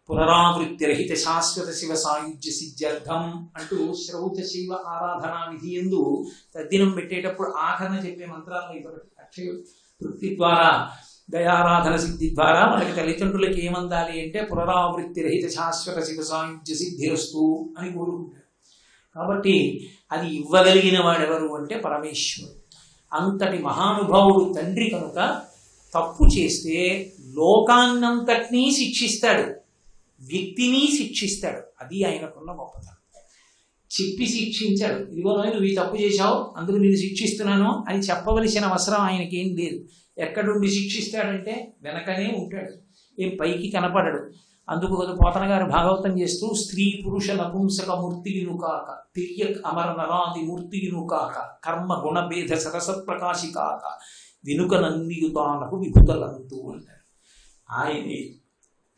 పునరావృత్తిరహిత శాశ్వత శివ సాయుధ్య సిద్ధ్యర్థం అంటూ శ్రౌత శివ ఆరాధనా విధి ఎందు తద్దినం పెట్టేటప్పుడు ఆఖరణ చెప్పే మంత్రాలను ఇదొకటి. అక్షయ వృత్తి ద్వారా దయారాధన సిద్ధి ద్వారా మనకి తల్లిదండ్రులకి ఏమందాలి అంటే పునరావృత్తి రహిత శాశ్వత శివ సాయుధ్య సిద్ధిరస్తు అని కోరుకుంటారు. కాబట్టి అది ఇవ్వగలిగిన వాడెవరు అంటే పరమేశ్వరుడు. అంతటి మహానుభావుడు తండ్రి కనుక తప్పు చేస్తే లోకాన్నంతటినీ శిక్షిస్తాడు, వ్యక్తిని శిక్షిస్తాడు. అది ఆయనకున్న గొప్పతనం. చెప్పి శిక్షించాడు. ఇదిగో నువ్వు ఈ తప్పు చేశావు, అందుకు నేను శిక్షిస్తున్నాను అని చెప్పవలసిన అవసరం ఆయనకేం లేదు. ఎక్కడుండి శిక్షిస్తాడంటే వెనకనే ఉంటాడు, ఏం పైకి కనపడడు. అందుకు కదా పోతన గారు భాగవతం చేస్తూ స్త్రీ పురుష నపుంసక మూర్తియును కాక తిరియక్ అమర నరాది మూర్తియును కాక కర్మ గుణభేద సరస ప్రకాశి కాక వెనుక నందియుతానకు విభుతలంతు అంటారు. ఆయనే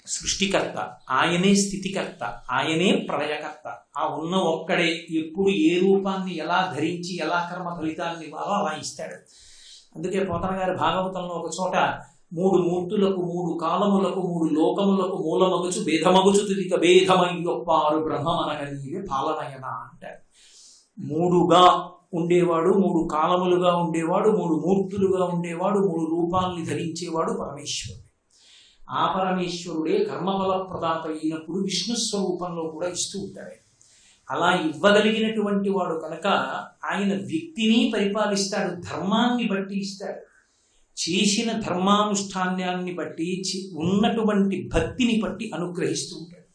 సృష్టికర్త, ఆయనే స్థితికర్త, ఆయనే ప్రళయకర్త. ఆ ఉన్న ఒక్కడే ఎప్పుడు ఏ రూపాన్ని ఎలా ధరించి ఎలా కర్మ ఫలితాన్ని ఇవ్వాలో అలా ఇస్తాడు. అందుకే పోతన గారి భాగవతంలో ఒక చోట 3 మూర్తులకు 3 కాలములకు 3 లోకములకు మూలమగుచు భేదమగుచు తుదిక భేదమయ్యొప్పారు బ్రహ్మమనగ నీవే పాలనయన అంటారు. 3గా ఉండేవాడు, 3 కాలములుగా ఉండేవాడు, 3 మూర్తులుగా ఉండేవాడు, 3 రూపాల్ని ధరించేవాడు పరమేశ్వరుడు. ఆ పరమేశ్వరుడే కర్మఫల ప్రదాత అయినప్పుడు విష్ణు స్వరూపంలో కూడా ఇస్తూ ఉంటాడు. అలా ఇవ్వగలిగినటువంటి వాడు కనుక ఆయన వ్యక్తిని పరిపాలిస్తాడు, ధర్మాన్ని బట్టి ఇస్తాడు. చేసిన ధర్మానుష్ఠానాన్ని బట్టి ఉన్నటువంటి భక్తిని బట్టి అనుగ్రహిస్తూ ఉంటాడు.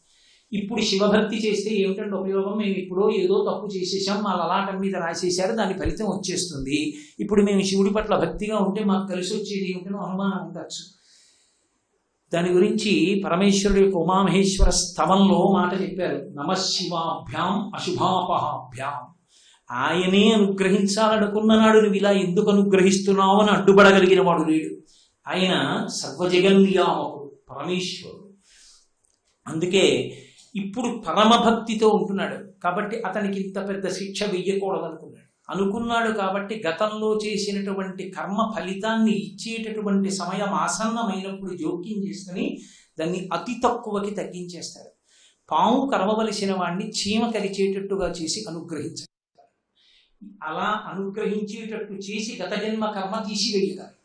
ఇప్పుడు శివభక్తి చేస్తే ఏమిటంటే ఉపయోగం? మేము ఇప్పుడు ఏదో తప్పు చేసేసాం, మా లలాటం మీద రాసేశారు, దాని ఫలితం వచ్చేస్తుంది. ఇప్పుడు మేము శివుడి పట్ల భక్తిగా ఉంటే మాకు కలిసి వచ్చేది ఏమిటనో అనుమానం ఉండొచ్చు. దాని గురించి పరమేశ్వరుడు యొక్క ఉమామహేశ్వర స్తవంలో మాట చెప్పారు, నమశివాభ్యాం అశుభాపహాభ్యాం. ఆయనే అనుగ్రహించాలనుకున్న నాడు నువ్వు ఇలా ఎందుకు అనుగ్రహిస్తున్నావు అని అడ్డుపడగలిగిన వాడు లేడు. ఆయన సర్వజగన్నియామకుడు పరమేశ్వరుడు. అందుకే ఇప్పుడు పరమభక్తితో ఉంటున్నాడు కాబట్టి అతనికి ఇంత పెద్ద శిక్ష అనుకున్నాడు కాబట్టి గతంలో చేసినటువంటి కర్మ ఫలితాన్ని ఇచ్చేటటువంటి సమయం ఆసన్నమైనప్పుడు జోక్యం చేసుకుని దాన్ని అతి తక్కువకి తగ్గించేస్తాడు. పాము కరవవలసిన వాడిని చీమ కరిచేటట్టుగా చేసి అనుగ్రహించాలి. అలా అనుగ్రహించేటట్టు చేసి గత జన్మ కర్మ తీసివేయాలి.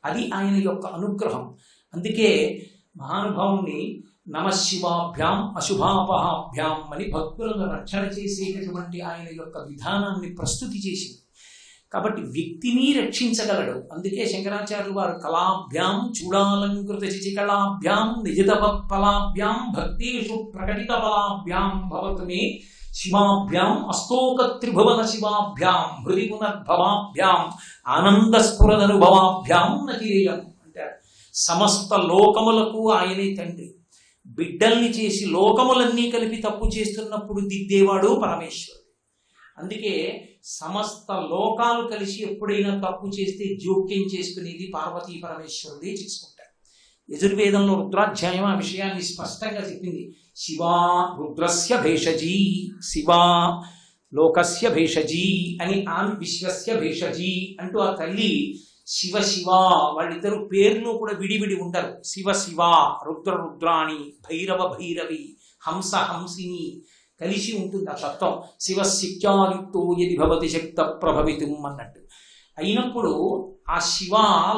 అది ఆయన యొక్క అనుగ్రహం. అందుకే మహానుభావుని నమశివాభ్యాం అశుభాపహాభ్యాం అని భక్తులను రక్షణ చేసేటటువంటి ఆయన యొక్క విధానాన్ని ప్రస్తుతి చేసింది. కాబట్టి వ్యక్తిని రక్షించగలడు. అందుకే శంకరాచార్యులు వారు కళాభ్యాం చూడాలంకృత శిచికళాభ్యాం నిజతపలాభ్యాం భక్తేషు ప్రకటిత బలాభ్యాం భవతుమే శివాభ్యాం అస్తోక త్రిభువన శివాభ్యాం హృది పునర్భవాభ్యాం ఆనందస్ఫురదనుభవాభ్యాం నతిరేయం అంటారు. సమస్త లోకములకు ఆయనే తండ్రి. బిడ్డల్ని చేసి లోకములన్నీ కలిపి తప్పు చేస్తున్నప్పుడు దిద్దేవాడు పరమేశ్వరుడు. అందుకే సమస్త లోకాలు కలిసి ఎప్పుడైనా తప్పు చేస్తే జోక్యం చేసుకునేది పార్వతీ పరమేశ్వరుడే చేసుకుంటారు. యజుర్వేదంలో రుద్రాధ్యాయం ఆ విషయాన్ని స్పష్టంగా చెప్పింది. శివా రుద్రస్య భేషజీ, శివా లోకస్య భేషజీ అని, ఆమె విశ్వస్య భేషజీ అంటూ ఆ తల్లి శివ శివ, వాళ్ళిద్దరు పేర్లు కూడా విడివిడి ఉండరు. శివ శివ, రుద్ర రుద్రాణి, భైరవ భైరవి, హంస హంసిని కలిసి ఉంటుంది ఆ తత్వం. శివ శిత్యాయుక్తో యది భవతి శక్త ప్రభవితం అన్నట్టు అయినప్పుడు ఆ శివ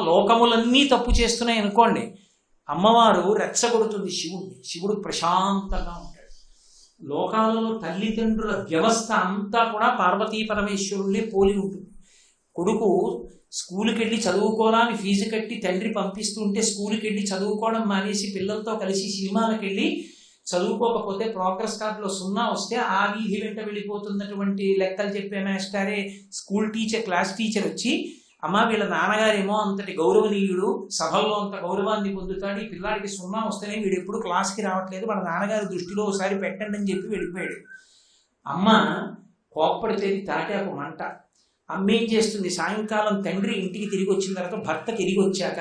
లోకములన్నీ తప్పు చేస్తున్నాయి అనుకోండి, అమ్మవారు రెచ్చగొడుతుంది శివుడిని. శివుడు ప్రశాంతంగా ఉంటాడు. లోకాలలో తల్లిదండ్రుల వ్యవస్థ అంతా కూడా పార్వతీ పరమేశ్వరులే పోలి ఉంటుంది. కొడుకు స్కూల్కి వెళ్ళి చదువుకోవడానికి ఫీజు కట్టి తండ్రి పంపిస్తుంటే స్కూల్కి వెళ్ళి చదువుకోవడం మానేసి పిల్లలతో కలిసి సినిమాలకు వెళ్ళి చదువుకోకపోతే ప్రోగ్రెస్ కార్డులో 0 వస్తే ఆ వీధి వెంట వెళ్ళిపోతున్నటువంటి లెక్కలు చెప్పే మాస్టరే స్కూల్ టీచర్, క్లాస్ టీచర్ వచ్చి, అమ్మ వీళ్ళ నాన్నగారేమో అంతటి గౌరవనీయుడు, సభల్లో అంత గౌరవాన్ని పొందుతాడు, ఈ పిల్లాడికి 0 వస్తేనే వీడు ఎప్పుడు క్లాస్కి రావట్లేదు, వాళ్ళ నాన్నగారి దృష్టిలో ఒకసారి పెట్టండి అని చెప్పి వెళ్ళిపోయాడు. అమ్మ కోప్పడితేది తాటాకు మంట. అమ్మ ఏం చేస్తుంది? సాయంకాలం తండ్రి ఇంటికి తిరిగి వచ్చిన తర్వాత భర్త తిరిగి వచ్చాక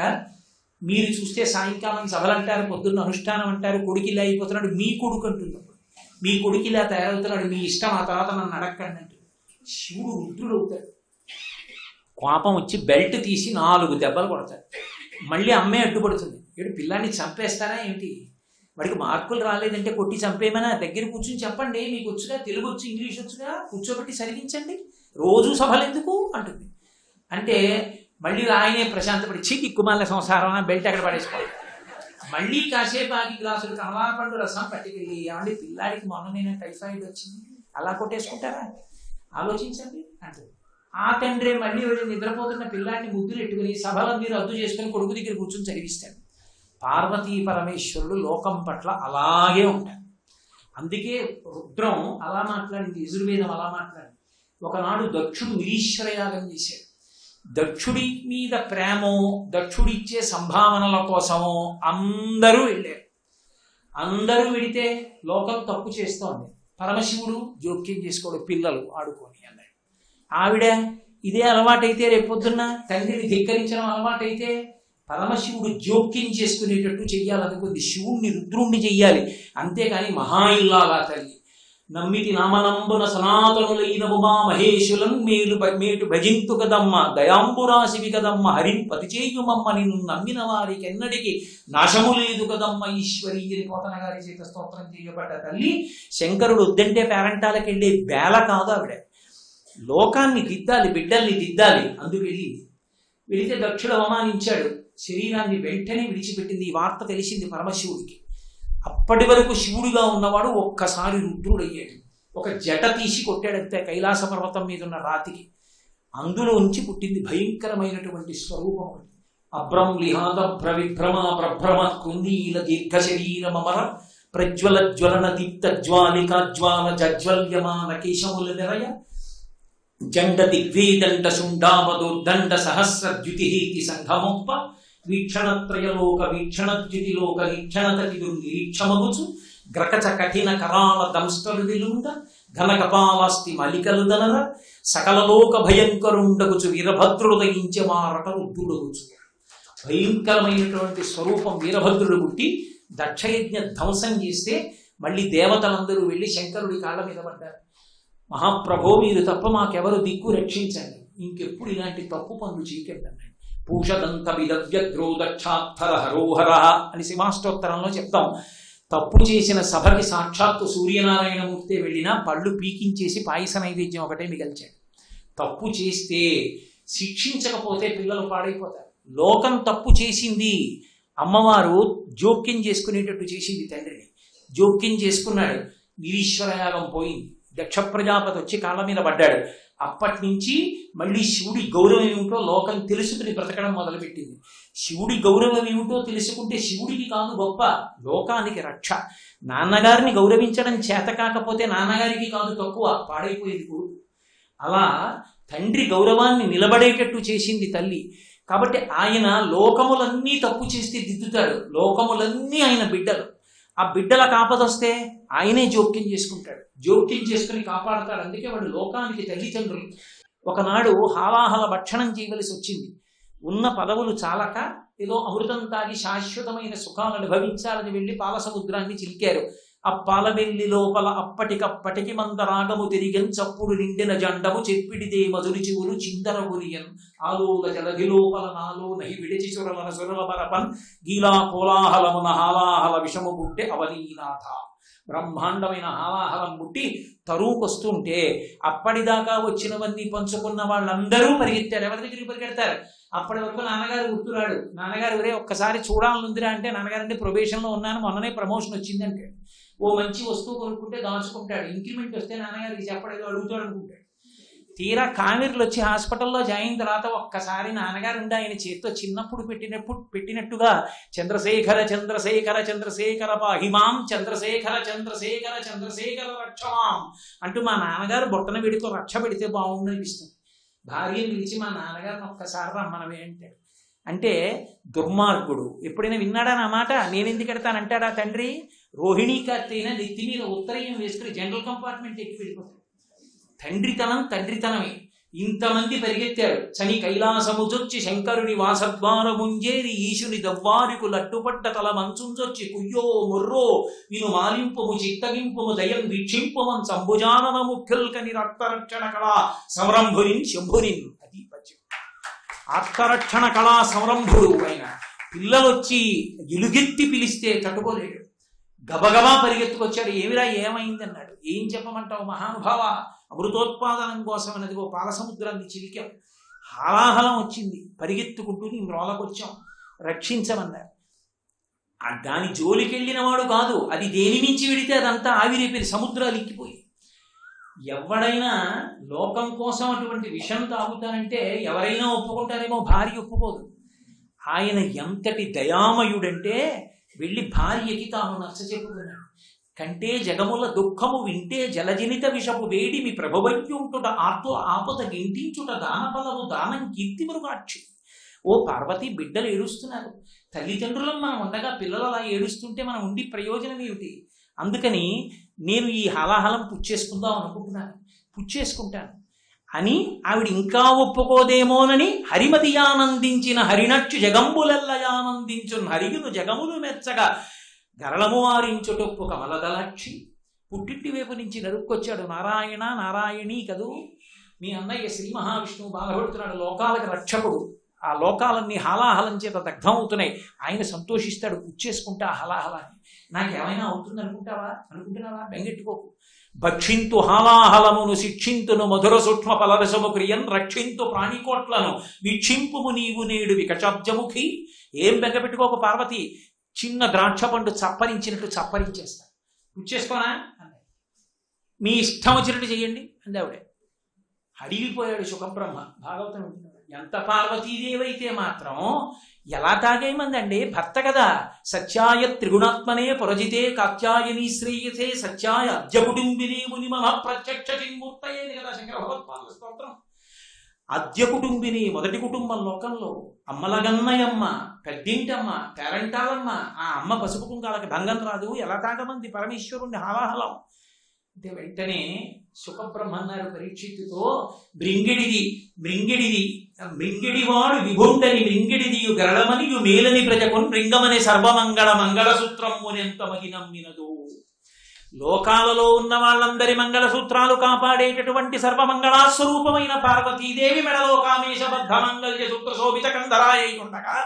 మీరు చూస్తే సాయంకాలం సభలు అంటారు, పొద్దున్న అనుష్ఠానం అంటారు, కొడుకు ఇలా అయిపోతున్నాడు, మీ కొడుకు అంటున్నప్పుడు మీ కొడుకు ఇలా తయారవుతున్నాడు, మీ ఇష్టం, ఆ తర్వాత నన్ను అడగండి అంటుంది. శివుడు రుద్రుడు అవుతాడు. కోపం వచ్చి బెల్ట్ తీసి 4 దెబ్బలు కొడతాడు. మళ్ళీ అమ్మే అడ్డుపడుతుంది. ఏడు పిల్లాన్ని చంపేస్తానా ఏమిటి? వాడికి మార్కులు రాలేదంటే కొట్టి చంపేమనా, దగ్గర కూర్చుని చెప్పండి, మీకు వచ్చుగా, తెలుగు వచ్చు, ఇంగ్లీష్ వచ్చుగా, కూర్చోబెట్టి చదివించండి, రోజు సభలు ఎందుకు అంటుంది. అంటే మళ్ళీ ఆయనే ప్రశాంతపడి చీకి కుమార్ల సంసారం బెల్ట్ అక్కడ పడేసుకోవాలి. మళ్ళీ కాసేపు ఆగి గ్లాసులు కమలాపండు రసం పట్టుకెళ్ళి, ఏమండి పిల్లాడికి మొన్ననే టైఫాయిడ్ వచ్చింది, అలా కొట్టేసుకుంటారా, ఆలోచించండి అంటుంది. ఆ తండ్రి మళ్ళీ వెళ్ళి నిద్రపోతున్న పిల్లాడిని ముద్దులు ఎట్టుకుని సభలన్నీ రద్దు చేసుకుని కొడుకు దగ్గర కూర్చొని చదివిస్తాడు. పార్వతీ పరమేశ్వరుడు లోకం పట్ల అలాగే ఉంటారు. అందుకే రుద్రం అలా మాట్లాడింది, యజుర్వేదం అలా మాట్లాడింది. ఒకనాడు దక్షుడు నిరీశ్వర యాగం చేశాడు. దక్షుడి మీద ప్రేమో, దక్షుడిచ్చే సంభావనల కోసమో అందరూ వెళ్ళారు. అందరూ వెడితే లోకం తప్పు చేస్తోంది, పరమశివుడు జోక్యం చేసుకోడు, పిల్లలు ఆడుకొని అన్నాడు. ఆవిడ ఇదే అలవాటైతే, రేపొద్దున్న తండ్రిని ధిక్కరించడం అలవాటైతే పరమశివుడు జోక్యం చేసుకునేటట్టు చెయ్యాలనుకుంది. శివుణ్ణి రుద్రుణ్ణి చెయ్యాలి, అంతేకాని మహాయిల్లాగా తల్లి నమ్మితి నామనంబున సనాతనులైన ఉమా మహేశులను మేటు భజింతు కదమ్మ, దయాంబురాశివి కదమ్మ, హరిన్ పతిచేయుమమ్మ, నిన్ను నమ్మిన వారికి ఎన్నటికి నాశము లేదు కదమ్మ ఈశ్వరి అని పోతన గారి చేత స్తోత్రం చేయబడ్డ తల్లి. శంకరుడు వద్దంటే పేరంటాలకు వెళ్ళే బేల కాదు ఆవిడ. లోకాన్ని దిద్దాలి, బిడ్డల్ని దిద్దాలి, అందుకు వెళ్ళింది. వెళితే దక్షుడు అవమానించాడు, శరీరాన్ని వెంటనే విడిచిపెట్టింది. ఈ వార్త తెలిసింది పరమశివుడికి. అప్పటి వరకు శివుడిగా ఉన్నవాడు ఒక్కసారి రుద్రుడయ్యాడు. ఒక జట తీసి కొట్టాడంతే కైలాస పర్వతం మీద ఉన్న రాతికి. అందులోంచి పుట్టింది భయంకరమైనటువంటి స్వరూపం. అభ్రంలిహాద ప్రవిభ్రమ ప్రభ్రమ కుందీల దీర్ఘ శరీరమర ప్రజ్వల జ్వలన దీప్త జ్వాలికాజ్వాల జజ్వల్యమాన కేశముల నిరయ జండ దిగ్వేదండ శుండామదోర్దండ సహస్రద్యుతిహీతి సంఘమొప్ప వీక్షణత్రయలోక వీక్షణద్యుతిలోక వీక్షణతతిదు నిరీక్షమగుచు గ్రకచ కఠిన కరాల దంష్టలు నిలుండ ఘన కపాలాస్తి మలికలు దనర సకలలోక భయంకరుండగుచు వీరభద్రుడు దయించే మారట రుద్రుడగుచు. భయంకరమైనటువంటి స్వరూపం వీరభద్రుడు పుట్టి దక్షయజ్ఞ ధ్వంసం చేస్తే మళ్ళీ దేవతలందరూ వెళ్ళి శంకరుడి కాళ్ళ మీద పడ్డారు. మహాప్రభో, మీరు తప్ప మాకెవరు దిక్కు, రక్షించండి, ఇంకెప్పుడు ఇలాంటి తప్పు పనులు చేయకండి. పూషదంత విదవ్యగ్రో దక్షాత్తర హరోహర అని శివాష్టోత్తరంలో చెప్తాం. తప్పు చేసిన సభకి సాక్షాత్తు సూర్యనారాయణమూర్తి వెళ్ళినా పళ్ళు పీకించేసి పాయస నైవేద్యం ఒకటే మిగల్చాడు. తప్పు చేస్తే శిక్షించకపోతే పిల్లలు పాడైపోతారు. లోకం తప్పు చేసింది, అమ్మవారు జోక్యం చేసుకునేటట్టు చేసింది. తండ్రిని జోక్యం చేసుకున్నాడు, నిరీశ్వర యాగం పోయింది. దక్ష ప్రజాపతి వచ్చి కాళ్ళ మీద పడ్డాడు. అప్పటి నుంచి మళ్ళీ శివుడి గౌరవం ఏమిటో లోకం తెలుసుకుని బ్రతకడం మొదలుపెట్టింది. శివుడి గౌరవం ఏమిటో తెలుసుకుంటే శివుడికి కాదు గొప్ప, లోకానికి రక్ష. నాన్నగారిని గౌరవించడం చేత కాకపోతే నాన్నగారికి కాదు తక్కువ, పాడైపోయేది కూడా. అలా తండ్రి గౌరవాన్ని నిలబడేటట్టు చేసింది తల్లి. కాబట్టి ఆయన లోకములన్నీ తప్పు చేస్తే దిద్దుతాడు, లోకములన్నీ ఆయన బిడ్డలు. ఆ బిడ్డల కాపదొస్తే ఆయనే జోక్యం చేసుకుంటాడు, జోక్యం చేసుకుని కాపాడతాడు. అందుకే వాడు లోకానికి తల్లిదండ్రులు. ఒకనాడు హాలాహల భక్షణం చేయవలసి వచ్చింది. ఉన్న పదవులు చాలక ఏదో అమృతం తాగి శాశ్వతమైన సుఖాలను అనుభవించాలని వెళ్ళి పాలసముద్రాన్ని చిలికారు. ఆ పాలవెల్లి లోపల అప్పటికప్పటికి మందరాగము తిరిగన్ చప్పుడు నిండిన జండము చెప్పిడిదే మధురి చివులు చిందర గురియన్ ఆలోల జలధి లోపల నాలో నహి విడిచి సురలన సురల బరపన్ గీలా కోలాహలమున హాలాహల విషము పుట్టే అవనీనాథ. బ్రహ్మాండమైన హాలాహలం పుట్టి తరువుకొస్తుంటే అప్పటిదాకా వచ్చినవన్నీ పంచుకున్న వాళ్ళందరూ పరిగెత్తారు. ఎవరి దగ్గరికి పరిగెడతారు? అప్పటి వరకు నాన్నగారు గుర్తురాడు. నాన్నగారు ఒరే ఒక్కసారి చూడాలనుందిరా అంటే, నాన్నగారు అంటే ప్రొబేషన్లో ఉన్నాను, మొన్ననే ప్రమోషన్ వచ్చిందంటే. ఓ మంచి వస్తువు కొనుక్కుంటే దాచుకుంటాడు. ఇంక్రిమెంట్ వస్తే నాన్నగారికి చెప్పడేదో అడుగుతాడు అనుకుంటాడు. తీరా కావేరులు వచ్చి హాస్పిటల్లో జాయిన్ తర్వాత ఒక్కసారి నాన్నగారు ఉండి ఆయన చేతితో చిన్నప్పుడు పెట్టినట్టుగా చంద్రశేఖర చంద్రశేఖర చంద్రశేఖర పాహిమాం చంద్రశేఖర చంద్రశేఖర చంద్రశేఖర రక్షమాం అంటూ మా నాన్నగారు బొట్టన పెడితో రక్ష పెడితే బాగుండు అనిపిస్తుంది. భార్యను పిలిచి మా నాన్నగారిని ఒక్కసారి రమ్మనవే అంటాడు. అంటే దుర్మార్గుడు. ఎప్పుడైనా విన్నాడా నా మాట? నేనెందుకు ఎడతానంటాడా తండ్రి? రోహిణీ కార్తీన నెత్తి మీద ఉత్తరీయం వేసుకుని జనరల్ కంపార్ట్మెంట్ ఎక్కి వెళ్ళిపోతాడు. తండ్రితనం తండ్రితనమే. ఇంతమంది పరిగెత్తారు. చని కైలాసముజొచ్చి శంకరుని వాసద్వారముంజేరి ఈశుని దవ్వారికు లట్టుపడ్డ తల మంచుంజొచ్చి కుయ్యో ముర్రో విను మాలింపుము చిత్తగింపుము దయం వీక్షింపుమన్ సంభుజానన ముఖ్యుల్కని రక్తరక్షణ కళా సంరంభురిన్ శంభురిన్. అది పద్యం. ఆత్మరక్షణ కళా సంరంభుడు ఆయన. పిల్లలొచ్చి ఎలుగెత్తి పిలిస్తే తట్టుకోలేడు. గబగబా పరిగెత్తుకొచ్చాడు. ఏమిరా ఏమైంది అన్నాడు. ఏం చెప్పమంటావు మహానుభావ, అమృతోత్పాదనం కోసం అన్నది ఓ పాలసముద్రాన్ని చిలికాం, హాలాహలం వచ్చింది, పరిగెత్తుకుంటూ నీ మ్రోలకొచ్చాం, రక్షించమన్నారు. దాని జోలికెళ్ళిన వాడు కాదు, అది దేని నుంచి విడితే అదంతా ఆవిరైపోయి సముద్రాలు ఎక్కిపోయి. ఎవడైనా లోకం కోసం అటువంటి విషం తాగుతానంటే ఎవరైనా ఒప్పుకుంటారేమో, భార్య ఒప్పుకోదు. ఆయన ఎంతటి దయామయుడంటే వెళ్ళి భార్యకి తాను నచ్చ చెప్పుకున్నాడు. కంటే జగముల దుఃఖము వింటే జలజనిత విషపు వేడిమి ప్రభువయ్యుంటుట ఆర్తో ఆపద గింటించుట దానబలము దానం కీర్తి మరుగాక్షి. ఓ పార్వతి, బిడ్డలు ఏడుస్తున్నారు, తల్లిదండ్రులను మనం ఉండగా పిల్లలు అలా ఏడుస్తుంటే మనం ఉండి ప్రయోజనం ఏమిటి? అందుకని నేను ఈ హలాహలం పుచ్చేసుకుందాం అనుకుంటున్నాను, పుచ్చేసుకుంటాను అని ఆవిడ ఇంకా ఒప్పుకోదేమోనని హరిమతియానందించిన హరినచ్చు జగంబులెల్లయానందించున్ హరియును జగములు మెచ్చగా గరళము వారించుటొప్పు కమలదలాక్షి. పుట్టింటి వైపు నుంచి నరుక్కొచ్చాడు. నారాయణ నారాయణీ కదూ, మీ అన్నయ్య శ్రీ మహావిష్ణువు బాధపడుతున్నాడు, లోకాలకు రక్షకుడు, ఆ లోకాలన్నీ హలాహలం చేత దగ్ధం అవుతున్నాయి. ఆయన సంతోషిస్తాడు, పుచ్చేసుకుంటా హలాహలాన్ని. నాకేమైనా అవుతుంది అనుకుంటున్నావా? బెంగెట్టుకోకు. భక్షింతు హాలాహలమును శిక్షింతును మధుర సూక్ష్మ ఫలరసము క్రియన్ రక్షింతు ప్రాణికోట్లను వీక్షింపుము నీవు నేడు వికచాబ్జముఖి. ఏం బెంగపెట్టుకోకు పార్వతి, చిన్న ద్రాక్ష పండు చప్పరించినట్టు చప్పరించేస్తా, పుచ్చేసుకోనా అన్నాడు. మీ ఇష్టం వచ్చినట్టు చెయ్యండి అంది ఆవిడే. అడిగిపోయాడు సుఖబ్రహ్మ. భాగవతం ఉంటున్నాడు. ఎంత పార్వతీదేవైతే మాత్రం ఎలా తాగేయమందండి, భర్త కదా. సత్యాయ త్రిగుణాత్మనే పురజితే కాత్యాయని శ్రేయసే సత్యాయ అద్యకుటుంబినే ముని మమ ప్రత్యక్ష చిన్మూర్తయేది కదా శంకర భగవత్పాదుల స్తోత్రం. అద్యకుటుంబిని, మొదటి కుటుంబం లోకంలో అమ్మలగన్నయమ్మ, పెద్దింటమ్మ, పేరంటాలమ్మ. ఆ అమ్మ పసుపు కుంకాలకి భంగం రాదు, ఎలా తాగమంది పరమేశ్వరుణ్ణి హాలాహలం అంటే. వెంటనే సుఖబ్రహ్మ అన్నారు పరీక్షిత్తుతో, మృంగిడివాడు విభుండని మృంగిడిదియు గరళమనియు మేలని ప్రజకున్ మృంగమని సర్వమంగళ మంగళసూత్రమునెంత మహినమ్మినదు. లోకాలలో ఉన్న వాళ్ళందరి మంగళసూత్రాలు కాపాడేటటువంటి సర్వమంగళాస్వరూపమైన పార్వతీదేవి మెడలో కామేశబద్ధ మంగళ్య సూత్ర శోభిత కంధరాయి ఉండగా,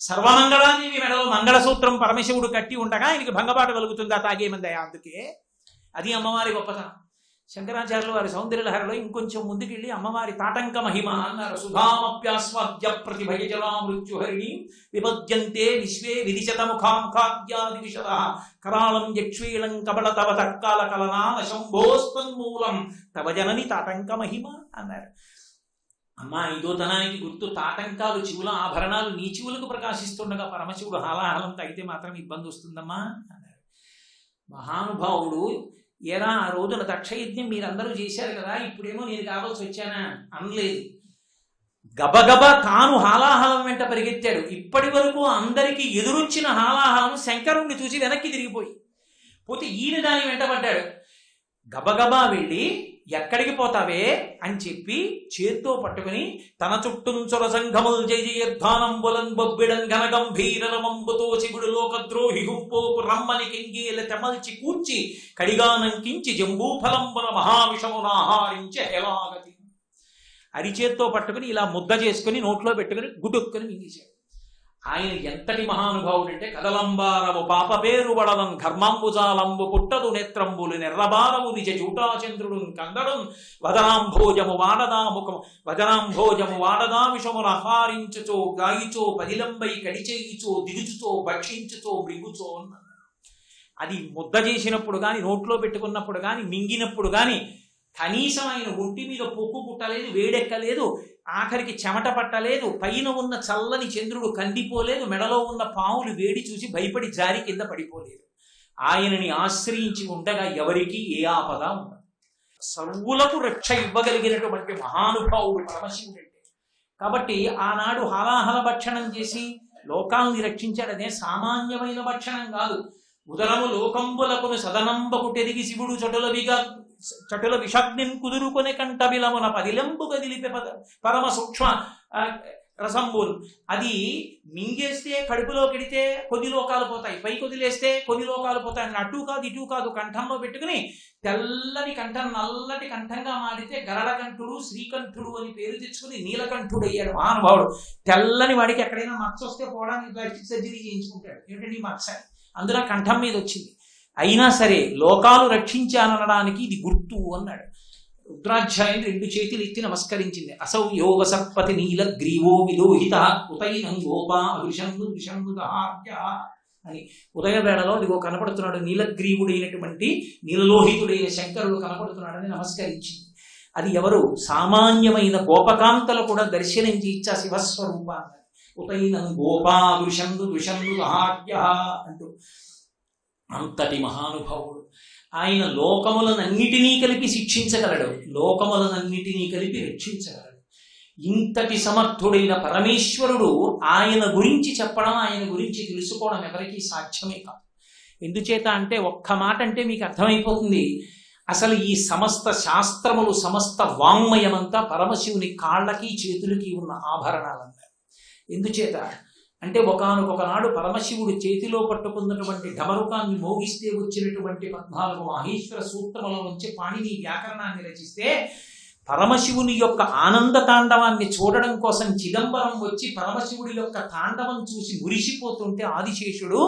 సర్వమంగళాదేవి మెడలో మంగళసూత్రం పరమశివుడు కట్టి ఉండగా ఆయనకి భంగపాటు కలుగుతుందా తాగేమందయా? అందుకే అది అమ్మవారి గొప్పతనం. శంకరాచార్యులు వారి సౌందర్యలహరిలో ఇంకొంచెం ముందుకెళ్ళి అమ్మవారి తాటంక మహిమ అన్నారు. సుధామప్యాస్వాద్య ప్రతిభయజలా మృత్యుహరిణి విభజ్యంతే విశ్వే విదిశతముఖాంఖాద్యాది విశద కరాళం యక్ష్వీళం కబళ తవ తర్కాల కలనాన శంభోస్తన్మూలం తవ జనని తాటంక మహిమ అన్నారు. అమ్మా, ఐదోతనానికి గుర్తు తాటంకాలు, చెవుల ఆభరణాలు నీ చెవులకు ప్రకాశిస్తుండగా పరమశివుడు హాలాహలం తాగితే మాత్రం ఇబ్బంది వస్తుందమ్మా అన్నారు. మహానుభావుడు, ఏరా ఆ రోజున దక్షయజ్ఞం మీరందరూ చేశారు కదా, ఇప్పుడేమో నేను కావాల్సి వచ్చానా అనలేదు. గబగబా తాను హాలాహలం వెంట పరిగెత్తాడు. ఇప్పటి వరకు అందరికీ ఎదురొచ్చిన హాలాహలం శంకరుణ్ణి చూసి వెనక్కి తిరిగిపోయి పోతే ఈయన దాని వెంటబడ్డాడు. గబగబా వెళ్ళి ఎక్కడికి పోతావే అని చెప్పి చేత్తో పట్టుకుని తన చుట్టూంచొర సంఘముల్ జయజయధ్వానంబులన్ బొబ్బిడం ఘనగంభీరమంబుతో శివుడు లోకద్రోహి గుంపోకు రమ్మని కెంగేల తెమల్చి కూర్చి కడిగానంకించి జంబూఫలంబున మహావిషమునాహారించి హేలాగతి. అరిచేత్తో పట్టుకుని ఇలా ముద్ద చేసుకుని నోట్లో పెట్టుకుని గుడుక్కుని మింగేశాడు. ఆయన ఎంతటి మహానుభావుడు అంటే, కదలంబారము పాప పేరు వడలం ఘర్మాంబుజాలంబు పుట్టదు నేత్రంబులు నెర్రబారము నిజ చూటాచంద్రుడు కందడం వదనాంభోజము వాడదా విషమును అహారించుచో గాయిచో పదిలంబై కడిచేయిచో దిగుచుచో భక్షించుచో మృగుచో అన్నాడు. అది ముద్ద చేసినప్పుడు కానీ, నోట్లో పెట్టుకున్నప్పుడు కానీ, మింగినప్పుడు కానీ కనీసం ఆయన ఒంటి మీద పొక్కు పుట్టలేదు, వేడెక్కలేదు, ఆఖరికి చెమట పట్టలేదు, పైన ఉన్న చల్లని చంద్రుడు కందిపోలేదు, మెడలో ఉన్న పాములు వేడి చూసి భయపడి జారి కింద పడిపోలేదు. ఆయనని ఆశ్రయించి ఉండగా ఎవరికి ఏ ఆపద ఉండదు. సర్వులకు రక్ష ఇవ్వగలిగినటువంటి మహానుభావుడు పరమశివుడు అంటే. కాబట్టి ఆనాడు హాలాహల భక్షణం చేసి లోకాల్ని రక్షించాడనే సామాన్యమైన భక్షణం కాదు. ఉదరము లోకంబులకును సదనంబకు తెరిగి శివుడు చటుల విషగ్నిన్ కుదురుకొని కంట బిలమున పదిలంబు గదిలిపే పరమ సూక్ష్మ రసంబులు. అది మింగేస్తే కడుపులో కెడితే కొన్ని లోకాలు పోతాయి, పైకి వదిలేస్తే కొన్ని లోకాలు పోతాయి. అటు కాదు ఇటు కాదు, కంఠంలో పెట్టుకుని తెల్లని కంఠం నల్లటి కంఠంగా మారితే గరళకంఠుడు శ్రీకంఠుడు అని పేరు తెచ్చుకుని నీలకంఠుడు అయ్యాడు మహానుభావుడు. తెల్లని వాడికి ఎక్కడైనా మచ్చ వస్తే పోవడానికి ప్లాస్టిక్ సర్జరీ చేయించుకుంటాడు. ఏంటంటే ఈ మచ్చ అందులో కంఠం మీద వచ్చింది. అయినా సరే లోకాలు రక్షించాననడానికి ఇది గుర్తు అన్నాడు. రుద్రాధ్యాయం 2 చేతులు ఎత్తి నమస్కరించింది. అసౌ యోగ సర్పతి నీల గ్రీవో విలోహిత ఉతైనం గోపా అభిషన్ను విషన్నుదార్య అని ఉదయ వేళలో ఇదిగో కనపడుతున్నాడు, నీలగ్రీవుడైనటువంటి నీలలోహితుడైన శంకరుడు కనపడుతున్నాడని నమస్కరించింది. అది ఎవరు? సామాన్యమైన గోపకాంతలు కూడా దర్శనం చేయించా శివస్వరూపాన్ని. ఉతైనం గోపా విషన్ను విషన్నుదార్య అంటూ అంతటి మహానుభావుడు ఆయన. లోకములనన్నిటినీ కలిపి శిక్షించగలడు, లోకములనన్నిటినీ కలిపి రక్షించగలడు. ఇంతటి సమర్థుడైన పరమేశ్వరుడు ఆయన గురించి చెప్పడం, ఆయన గురించి తెలుసుకోవడం ఎవరికీ సాధ్యమే కాదు. ఎందుచేత అంటే ఒక్క మాట అంటే మీకు అర్థమైపోతుంది. అసలు ఈ సమస్త శాస్త్రములు, సమస్త వాంగ్మయమంతా పరమశివుని కాళ్ళకి చేతులకి ఉన్న ఆభరణాలన్నారు. ఎందుచేత అంటే ఒకానొకనాడు పరమశివుడు చేతిలో పట్టుకున్నటువంటి ఢమరుకాన్ని మోగిస్తే వచ్చినటువంటి 14 మహేశ్వర సూత్రముల నుంచి పాణిని వ్యాకరణాన్ని రచిస్తే పరమశివుని యొక్క ఆనంద తాండవాన్ని చూడడం కోసం చిదంబరం వచ్చి పరమశివుడి యొక్క తాండవం చూసి మురిసిపోతుంటే ఆదిశేషుడు,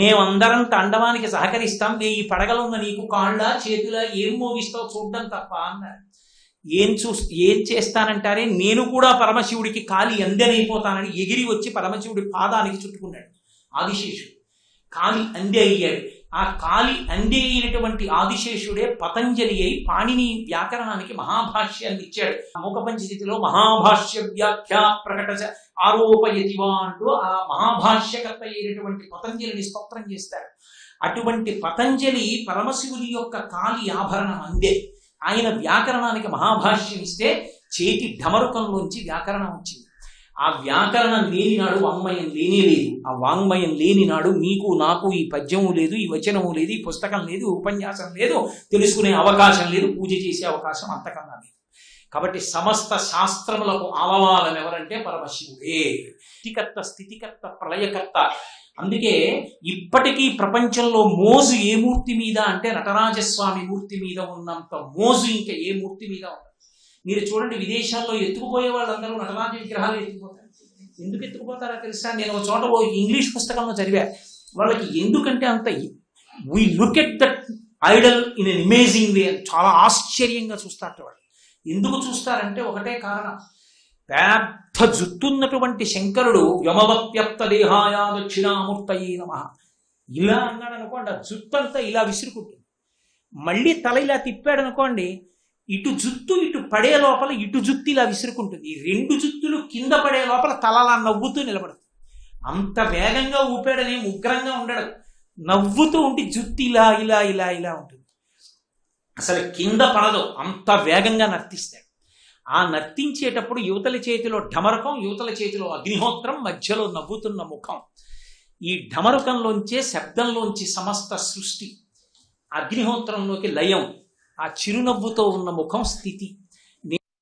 మేమందరం తాండవానికి సహకరిస్తాం, 1000 పడగలున్న నీకు కాళ్ళ చేతుల ఏం మోగిస్తావు చూడడం తప్ప అన్నారు. ఏం చేస్తానంటారే, నేను కూడా పరమశివుడికి కాలి అందెనైపోతానని ఎగిరి వచ్చి పరమశివుడి పాదానికి చుట్టుకున్నాడు ఆదిశేషుడు. కాలి అందే అయ్యాడు. ఆ కాలి అందే అయినటువంటి ఆదిశేషుడే పతంజలి అయి పాణిని వ్యాకరణానికి మహాభాష్యాన్ని ఇచ్చాడు. మూకపంచస్థితిలో మహాభాష్య వ్యాఖ్యా ప్రకట ఆరోపయతివా అంటూ ఆ మహాభాష్యకర్త అయినటువంటి పతంజలిని స్తోత్రం చేస్తాడు. అటువంటి పతంజలి పరమశివుని యొక్క కాలి ఆభరణం అందే. ఆయన వ్యాకరణానికి మహాభాష్యం ఇస్తే చేతి ఢమరుకంలోంచి వ్యాకరణం వచ్చింది. ఆ వ్యాకరణం లేనినాడు వాంగ్మయం లేనే లేదు. ఆ వాంగ్మయం లేనినాడు మీకు నాకు ఈ పద్యము లేదు, ఈ వచనము లేదు, ఈ పుస్తకం లేదు, ఉపన్యాసం లేదు, తెలుసుకునే అవకాశం లేదు, పూజ చేసే అవకాశం అంతకన్నా లేదు. కాబట్టి సమస్త శాస్త్రములకు ఆలవాలం ఎవరంటే పరమశివుడే. స్థితికర్త, స్థితికర్త, ప్రళయకర్త. అందుకే ఇప్పటికీ ప్రపంచంలో మోజు ఏ మూర్తి మీద అంటే నటరాజస్వామి మూర్తి మీద ఉన్నంత మోజు ఇంకా ఏ మూర్తి మీద ఉండదు. మీరు చూడండి, విదేశాల్లో ఎత్తుకుపోయే వాళ్ళందరూ నటరాజ విగ్రహాలు ఎత్తుకుపోతారు. ఎందుకు ఎత్తుకుపోతారో తెలుసా? నేను ఒక చోట ఇంగ్లీష్ పుస్తకంలో చదివా. వాళ్ళకి ఎందుకంటే అంత we look at that idol in an amazing way, చాలా ఆశ్చర్యంగా చూస్తారు వాళ్ళు. ఎందుకు చూస్తారంటే ఒకటే కారణం, పెద్ద జుత్తున్నటువంటి శంకరుడు యమవత్యప్త దేహాయ దక్షిణామూర్తయే నమః ఇలా అన్నాడు అనుకోండి, ఆ జుత్తంతా ఇలా విసురుకుంటుంది. మళ్ళీ తల ఇలా తిప్పాడు అనుకోండి, ఇటు జుత్తు ఇటు పడే లోపల ఇటు జుత్తు ఇలా విసురుకుంటుంది. ఈ 2 జుత్తులు కింద పడే లోపల తలలా నవ్వుతూ నిలబడుతుంది. అంత వేగంగా ఊపాడని ఉగ్రంగా ఉండడు, నవ్వుతూ ఉండి జుత్తు ఇలా ఇలా ఇలా ఇలా ఉంటుంది. అసలు కింద పడదు, అంత వేగంగా నర్తిస్తాడు. ఆ నర్తించేటప్పుడు యువతల చేతిలో ఢమరకం, యువతల చేతిలో అగ్నిహోత్రం, మధ్యలో నవ్వుతున్న ముఖం. ఈ ఢమరకంలోంచే శబ్దంలోంచి సమస్త సృష్టి, అగ్నిహోత్రంలోకి లయం, ఆ చిరునవ్వుతో ఉన్న ముఖం స్థితి.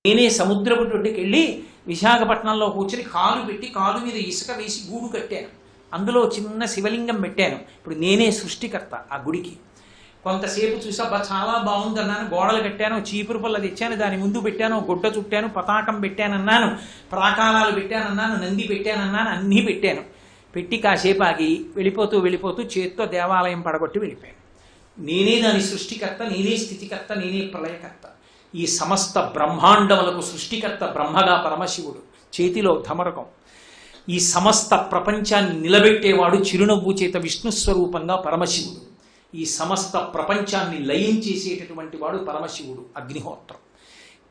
నేనే సముద్రపు ఒడ్డుకి వెళ్ళి విశాఖపట్నంలో కూర్చొని కాలు పెట్టి కాలు మీద ఇసుక వేసి గూడు కట్టాను, అందులో చిన్న శివలింగం పెట్టాను. ఇప్పుడు నేనే సృష్టికర్త ఆ గుడికి. కొంతసేపు చూసా చాలా బాగుంది అన్నాను, గోడలు కట్టాను, చీపురు పళ్ళ తెచ్చాను, దాని ముందు పెట్టాను, గుడ్డ చుట్టాను, పతాకం పెట్టానన్నాను, ప్రాకారాలు పెట్టానన్నాను, నంది పెట్టానన్నాను, అన్నీ పెట్టాను. పెట్టి కాసేపు ఆగి వెళ్ళిపోతూ చేత్తో దేవాలయం పడగొట్టి వెళ్ళిపోయాను. నేనే దాని సృష్టికర్త, నేనే స్థితికర్త, నేనే ప్రళయకర్త. ఈ సమస్త బ్రహ్మాండములకు సృష్టికర్త బ్రహ్మగా పరమశివుడు, చేతిలో ధమరకం. ఈ సమస్త ప్రపంచాన్ని నిలబెట్టేవాడు చిరునవ్వు చేత విష్ణు స్వరూపంగా పరమశివుడు. ఈ సమస్త ప్రపంచాన్ని లయం చేసేటటువంటి వాడు పరమశివుడు, అగ్నిహోత్రం.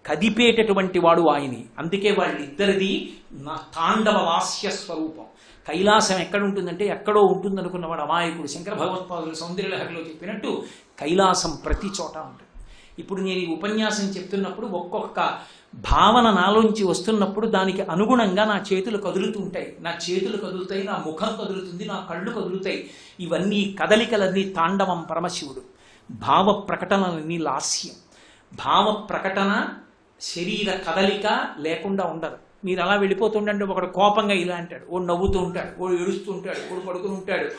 కదిపేటటువంటి వాడు ఆయనే. అందుకే వాళ్ళిద్దరిది నా తాండవ లాస్య స్వరూపం. కైలాసం ఎక్కడ ఉంటుందంటే ఎక్కడో ఉంటుంది అనుకున్నవాడు అమాయకుడు. శంకర భగవత్పాదులు సౌందర్యలహరిలో చెప్పినట్టు కైలాసం ప్రతి చోట ఉంటుంది. ఇప్పుడు నేను ఈ ఉపన్యాసం చెప్తున్నప్పుడు ఒక్కొక్క భావన నాలోంచి వస్తున్నప్పుడు దానికి అనుగుణంగా నా చేతులు కదులుతుంటాయి, నా చేతులు కదులుతాయి, నా ముఖం కదులుతుంది, నా కళ్ళు కదులుతాయి. ఇవన్నీ కదలికలన్నీ తాండవం పరమశివుడు. భావ ప్రకటనలన్నీ లాస్యం. భావ ప్రకటన శరీర కదలిక లేకుండా ఉండదు. మీరు అలా వెళ్ళిపోతుండంటే ఒకడు కోపంగా ఇలా అంటాడు, ఓడు నవ్వుతూ ఉంటాడు, ఓడు ఏడుస్తూ ఉంటాడు, ఓడు పడుకుని ఉంటాడు.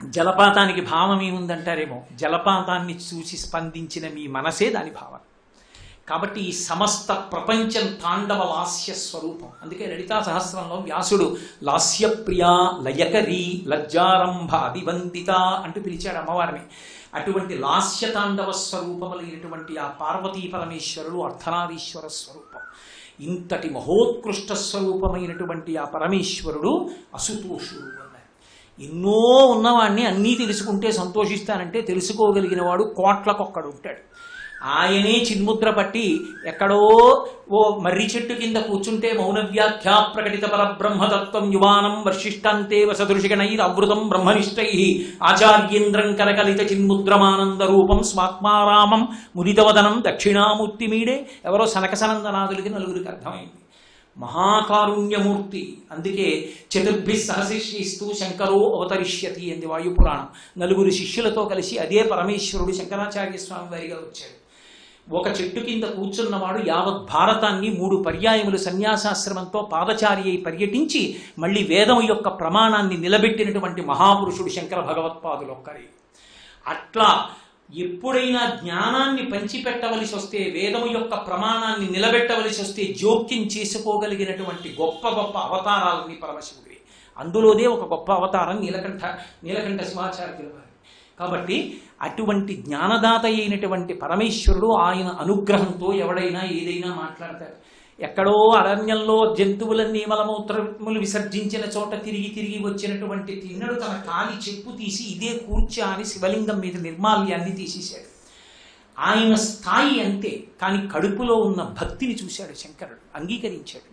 జలపాతానికి భావం ఏముందంటారేమో, జలపాతాన్ని చూసి స్పందించిన మీ మనసే దాని భావన. కాబట్టి ఈ సమస్త ప్రపంచం తాండవ లాస్య స్వరూపం. అందుకే లలితా సహస్రంలో వ్యాసుడు లాస్యప్రియా లయకరీ లజ్జారంభ అభివందిత అంటూ పిలిచాడు అమ్మవారిని. అటువంటి లాస్య తాండవ స్వరూపములైనటువంటి ఆ పార్వతీ పరమేశ్వరుడు అర్ధనారీశ్వర స్వరూపం. ఇంతటి మహోత్కృష్ట స్వరూపమైనటువంటి ఆ పరమేశ్వరుడు అసుతోషుడు అన్నారు. ఎన్నో ఉన్నవాడిని అన్నీ తెలుసుకుంటే సంతోషిస్తానంటే తెలుసుకోగలిగిన వాడు కోట్లకొక్కడు ఉంటాడు. ఆయనే చిన్ముద్ర పట్టి ఎక్కడో ఓ మర్రి చెట్టు కింద కూర్చుంటే మౌన వ్యాఖ్యా ప్రకటిత పరబ్రహ్మతత్వం యువానం వర్షిష్టాంతే వసదృషిగణైరవృతం బ్రహ్మనిష్టై ఆచార్యేంద్రం కరకలిత చిన్ముద్రమానంద రూపం స్వాత్మారామం ముదితవదనం దక్షిణామూర్తి మీడే. ఎవరో సనకసనందనాథులకి నలుగురికి అర్థమైంది. మహాకారుణ్యమూర్తి. అందుకే చతుర్భి సహశిష్యస్తూ శంకరో అవతరిష్యతి అంది వాయుపురాణం. నలుగురు శిష్యులతో కలిసి అదే పరమేశ్వరుడు శంకరాచార్య స్వామి వారిగా వచ్చాడు. ఒక చెట్టు కింద కూర్చున్నవాడు యావత్ భారతాన్ని 3 పర్యాయములు సన్యాసాశ్రమంతో పాదచారి అయి పర్యటించి మళ్ళీ వేదం యొక్క ప్రమాణాన్ని నిలబెట్టినటువంటి మహాపురుషుడు శంకర భగవత్పాదులు ఒక్కరే. అట్లా ఎప్పుడైనా జ్ఞానాన్ని పంచిపెట్టవలసి వస్తే, వేదము యొక్క ప్రమాణాన్ని నిలబెట్టవలసి వస్తే జోక్యం చేసుకోగలిగినటువంటి గొప్ప గొప్ప అవతారాలని పరమశివుడివి. అందులోదే ఒక గొప్ప అవతారం నీలకంఠ శివాచార్యుల వారి. కాబట్టి అటువంటి జ్ఞానదాత అయినటువంటి పరమేశ్వరుడు ఆయన అనుగ్రహంతో ఎవడైనా ఏదైనా మాట్లాడతాడు. ఎక్కడో అరణ్యంలో జంతువులన్నీ మలమూత్రములు విసర్జించిన చోట తిరిగి తిరిగి వచ్చినటువంటి తిన్నడు తన కాలి చెప్పు తీసి ఇదే కూర్చా అని శివలింగం మీద నిర్మాల్యాన్ని తీసేశాడు. ఆయన స్థాయి అంతే. కానీ కడుపులో ఉన్న భక్తిని చూశాడు శంకరుడు, అంగీకరించాడు.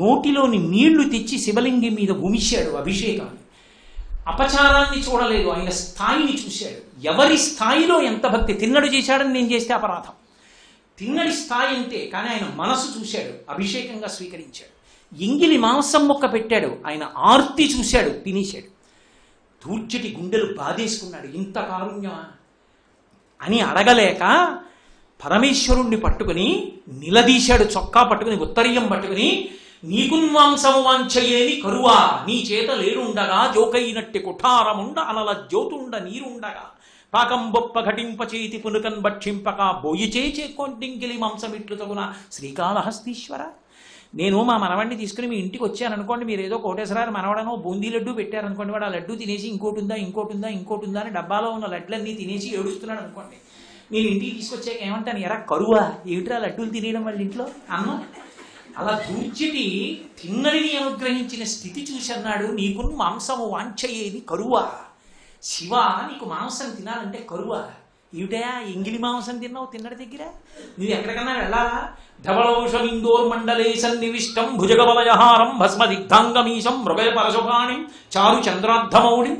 నోటిలోని నీళ్లు తెచ్చి శివలింగం మీద ఉమిశాడు అభిషేకాన్ని. అపచారాన్ని చూడలేదు, ఆయన స్థాయిని చూశాడు. ఎవరి స్థాయిలో ఎంత భక్తి. తిన్నడు చేశాడని నేను చేస్తే అపరాధం. తిన్నడి స్థాయి అంతే. కానీ ఆయన మనసు చూశాడు, అభిషేకంగా స్వీకరించాడు. ఎంగిలి మాంసం మొక్క పెట్టాడు, ఆయన ఆర్తి చూశాడు, తినేశాడు. దూర్చటి గుండెలు బాధేసుకున్నాడు. ఇంత కారుణ్యమా అని అడగలేక పరమేశ్వరుణ్ణి పట్టుకుని నిలదీశాడు. చొక్కా పట్టుకుని ఉత్తరీయం పట్టుకుని, నీకున్వాంసము వాంఛయేని కరువా నీ చేత లేడుండగా జోకైనట్టి కుఠారముండ అనల జ్యోతుండ నీరుండగా పాకం బొప్ప ఘటింప చేతి పునుకన్ భక్షింపక బోయి చేచే కొంటింకిలి మాంసమిట్లు తగున శ్రీకాళహస్తీశ్వర. నేను మా మనవాడిని తీసుకుని మీ ఇంటికి వచ్చాననుకోండి, మీరు ఏదో కోటేశ్వరారు మనవడనో బూందీ లడ్డు పెట్టారనుకోండి, వాడు ఆ లడ్డు తినేసి ఇంకోటి ఉందా అని డబ్బాలో ఉన్న లడ్లన్నీ తినేసి ఏడుస్తున్నాడు అనుకోండి. నేను ఇంటికి తీసుకొచ్చాక ఏమంటాను, ఎరా కరువా ఏమిట్రా లడ్డూలు తినేయడం వాళ్ళ ఇంట్లో అన్నం. అలా దూర్చిటి తిన్నడిని అనుగ్రహించిన స్థితి చూసి అన్నాడు, నీకు మాంసము వాంఛయేది కరువా. శివ, నీకు మాంసం తినాలంటే కరువా. ఏమిటయా ఎంగిలి మాంసం తిన్నావు తిన్నడి దగ్గర? నువ్వు ఎక్కడికన్నా వెళ్ళాలా? ధవళౌషమిందోర్మండలే సన్నివిష్టం భుజగబలయహారం భస్మదిగ్ధాంగమీశం మృగయ పరశుభాణిం చారు చంద్రార్ధమౌళిం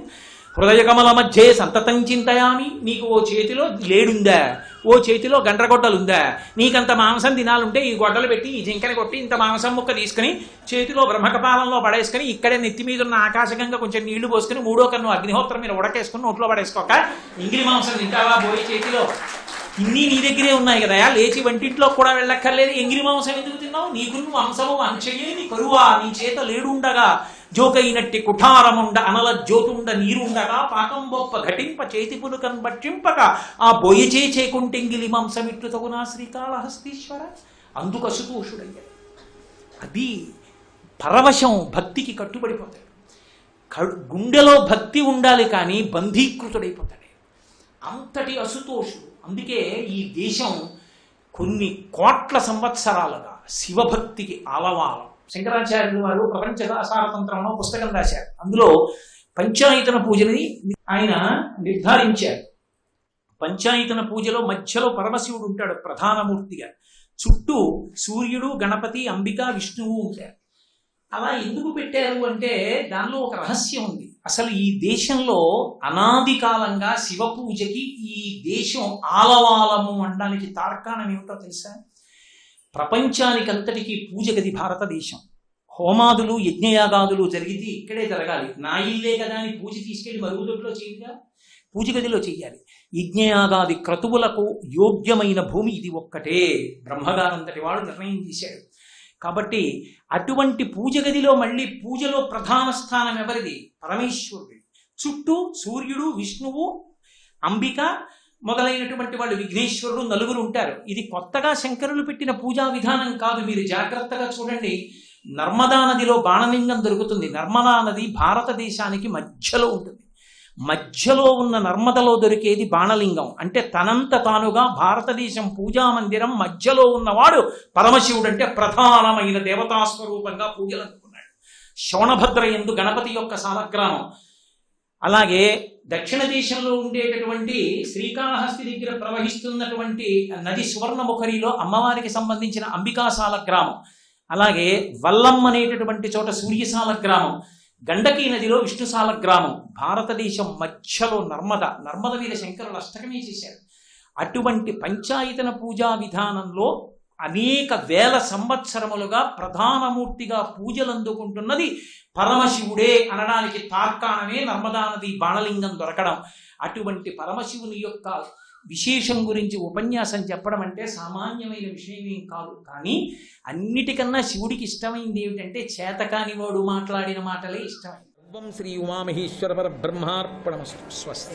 హృదయ కమల మధ్యే సంతతం చింతయామి. నీకు ఓ చేతిలో లేడుందా, ఓ చేతిలో గండ్రగొడ్డలుందా? నీకంత మాంసం తినాలంటే ఈ గొడ్డలు పెట్టి ఈ జింకని కొట్టి ఇంత మాంసం ముక్క తీసుకుని చేతిలో బ్రహ్మకపాలంలో పడేసుకుని ఇక్కడే నెత్తి మీద ఉన్న ఆకాశగంగా కొంచెం నీళ్లు పోసుకుని 3వ కన్ను అగ్నిహోత్రం మీద ఉడకేసుకుని నోట్లో పడేసుకోక ఇంగిలి మాంసం తింటావా పోయి చేతిలో? ఇన్ని నీ దగ్గరే ఉన్నాయి కదా, లేచి వంటింట్లో కూడా వెళ్ళక్కర్లేదు. ఎంగిలి మాంసం ఎందుకు తిన్నావు? నీకు మాంసము అంచయ్యేది కరువా నీ చేత లేడుండగా జోకైనట్టి కుఠారముండ అనల జ్యోతుండ నీరుండగా పాకం బొప్ప ఘటింప చేతి పులుకన్ భక్షింపక ఆ బొయ్యి చేకుంటెంగిలి మాంసమిట్లు తగునా శ్రీకాళహస్తీశ్వర. అందుకు అసుతోషుడయ్యాడు. అది పరవశం, భక్తికి కట్టుబడిపోతాడు. గుండెలో భక్తి ఉండాలి కానీ బంధీకృతుడైపోతాడు. అంతటి అసుతోషుడు. అందుకే ఈ దేశం కొన్ని కోట్ల సంవత్సరాలుగా శివభక్తికి ఆలవాలం. శంకరాచార్యులు వారు ప్రపంచ దాసారతంత్రంలో పుస్తకం రాశారు. అందులో పంచాయతన పూజని ఆయన నిర్ధారించారు. పంచాయతన పూజలో మధ్యలో పరమశివుడు ఉంటాడు ప్రధానమూర్తిగా, చుట్టూ సూర్యుడు, గణపతి, అంబిక, విష్ణువు ఉంటారు. అలా ఎందుకు పెట్టారు అంటే దానిలో ఒక రహస్యం ఉంది. అసలు ఈ దేశంలో అనాది కాలంగా శివ పూజకి ఈ దేశం ఆలవాలము అనడానికి తార్కాణం ఏమిటో తెలుసా? ప్రపంచానికంతటికీ పూజ గది భారతదేశం. హోమాదులు యజ్ఞయాగాదులు జరిగితే ఇక్కడే జరగాలి. నా ఇల్లే కదా అని పూజ తీసుకెళ్లి మరుగుదొడ్లో చేయాలిగా, పూజ గదిలో చెయ్యాలి. యజ్ఞయాగాది క్రతువులకు యోగ్యమైన భూమి ఇది ఒక్కటే. బ్రహ్మగారంతటి వాడు నిర్ణయం చేశాడు. కాబట్టి అటువంటి పూజ గదిలో మళ్ళీ పూజలో ప్రధాన స్థానం ఎవరిది? పరమేశ్వరుడి. చుట్టూ సూర్యుడు, విష్ణువు, అంబిక, మొదలైనటువంటి వాళ్ళు విఘ్నేశ్వరుడు నలుగురు ఉంటారు. ఇది కొత్తగా శంకరులు పెట్టిన పూజా విధానం కాదు. మీరు జాగ్రత్తగా చూడండి, నర్మదా నదిలో బాణలింగం దొరుకుతుంది. నర్మదా నది భారతదేశానికి మధ్యలో ఉంటుంది. మధ్యలో ఉన్న నర్మదలో దొరికేది బాణలింగం. అంటే తనంత తానుగా భారతదేశం పూజా మందిరం మధ్యలో ఉన్నవాడు పరమశివుడు. అంటే ప్రధానమైన దేవతాస్వరూపంగా పూజలు అందుకున్నాడు. శోణభద్ర యందు గణపతి యొక్క సాలగ్రామం. అలాగే దక్షిణ దేశంలో ఉండేటటువంటి శ్రీకాళహస్తి దగ్గర ప్రవహిస్తున్నటువంటి నది సువర్ణముఖరిలో అమ్మవారికి సంబంధించిన అంబికా సాలగ్రామం. అలాగే వల్లం అనేటటువంటి చోట సూర్యసాల గ్రామం, గండకీ నదిలో విష్ణుసాల గ్రామం. భారతదేశం మధ్యలో నర్మద మీద శంకరులు అష్టకమే చేశారు. అటువంటి పంచాయతన పూజా విధానంలో అనేక వేల సంవత్సరములుగా ప్రధానమూర్తిగా పూజలు అందుకుంటున్నది పరమశివుడే అనడానికి తార్కాణమే నర్మదా నది బాణలింగం దొరకడం. అటువంటి పరమశివుని యొక్క విశేషం గురించి ఉపన్యాసం చెప్పడం అంటే సామాన్యమైన విషయం ఏం కాదు. కానీ అన్నిటికన్నా శివుడికి ఇష్టమైంది ఏమిటంటే చేతకాని వాడు మాట్లాడిన మాటలే ఇష్టమైంది. శ్రీ ఉమామహేశ్వర పరబ్రహ్మార్పణమస్తు. స్వస్తి.